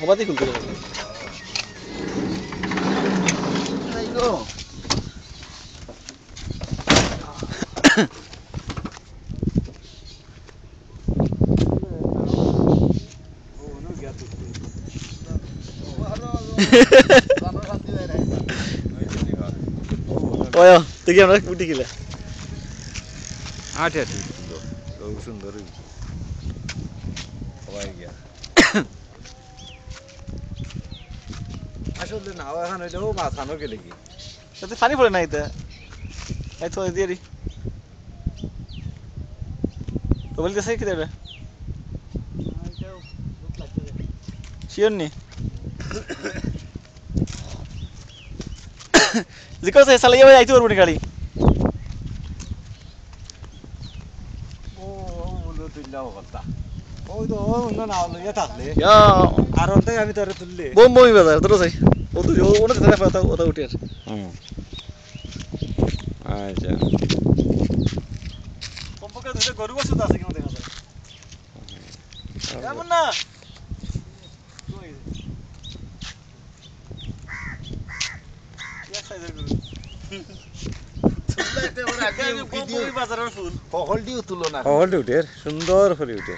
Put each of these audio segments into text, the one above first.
হবাতে খুলতে গেল ওয়া তুই কি আমরা উঠি গেলে আটে আটে সুন্দর সুন্দর সবাই গিয়া আসলে না এখন হইলেও মাছ আনো গেলে কি তাতে পানি পড়ে না এটা এই তো দিয়ে দি তো বলতেছে কি দেবে শিওর নি জিকো সে সালে যাবে আইতে পারবো না গাড়ি ও বলো তুইলাও কথা ওই তো অন্য না লইয়া থাকলে ইয়া আর ওটাই আমি তোরে তুললে বোম বোমই বাজার তোর যাই ও তো ওটা ধরে পাতা ওটা উঠে আর আচ্ছা কম্পকে দুটো গরু বসে আছে কেমন দেখা যায় এমন না ইয়া সাইজের গরু তুললাইতে ওরা আগে বোমই বাজারের ফুল হলডিও তুলো না হলডি উঠে সুন্দর করে উঠে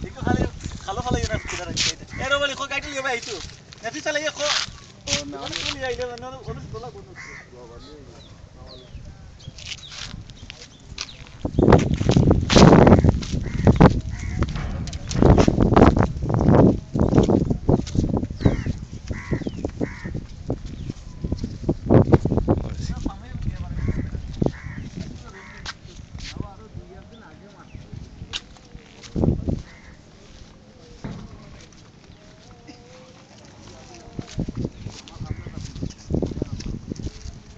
ইকো খালি খালো খালো ইনা কিদার আইতে এরো বলি খো গাইতে লিবা আইতো নাতি চালাই খো ও না তুলি আইলে না ওর তোলা কোন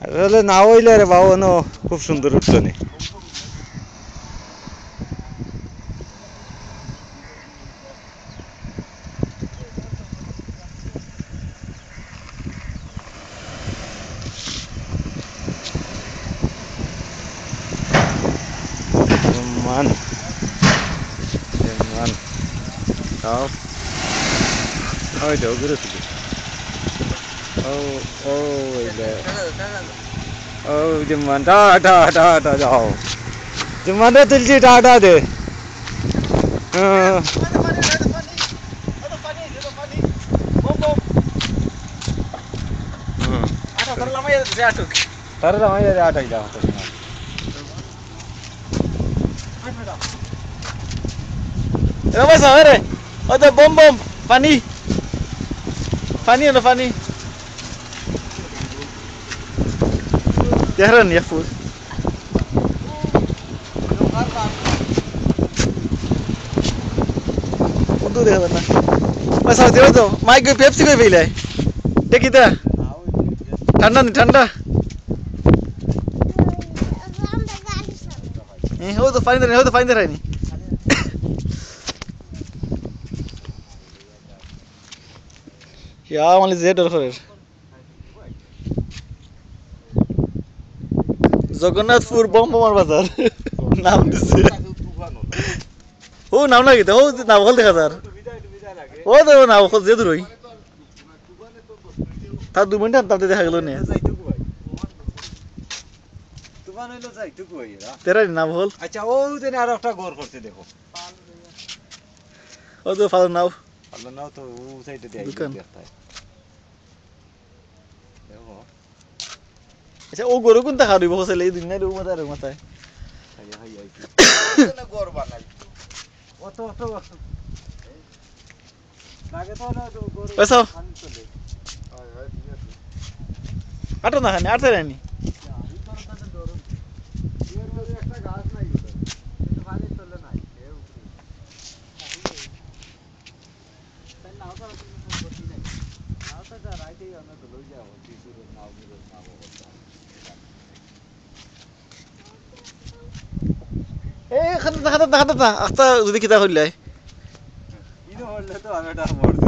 আসলে না হইলে রে বাবা নো খুব সুন্দর উঠতো নি মান মান তাও ওই তো গুরু তুলি ও ও ইলে ও জমান টাটা টাটা যাও জমান রে তুলছি টাটা দে তারে রামাই রে আটাই যাও তো এ ভাই সারে ও তো বম বম পানি পানি না পানি দেখেন ইয়া ফুল বন্ধু দেখবেন না ভাই সাথে দেও তো মাইক পেপসি কই পেইলে দেখি তা ঠান্ডা নি ঠান্ডা হো তো পানি দে হো তো পানি দে রাইনি ইয়া মানে জেড অফার জগন্নাথপুর বমবমার বাজার নাম দিছে ও নাম না কিতা ও নাম হল দেখা যার ও তো নাম হল যে দূরই তার 2 মিনিট তাতে দেখা গেল না তুফান হইলো যাইতো কই এরা তেরা নাম হল আচ্ছা ও দেনে আর একটা ঘর করতে দেখো ও তো ফালো নাও আল্লাহ নাও তো ও সাইডে দেই দোকান। দেখো আচ্ছা ও গরু কোনটা খাওয়াইব হোসেলে এই দিন না রুম মাথায় রুম মাথায় হাই হাই হাই না ঘর বানাই অত অত লাগে তো না তো ঘর পয়সা পানি চলে হাই হাই ঠিক আছে আটো না খানি আটতে রানি একটা গাছ নাই কিন্তু পানি চলে নাই এই খাতা খাতা খাতা আস্তা যদি কিতা হইলাই ইনো হলে তো আমি এটা মরছি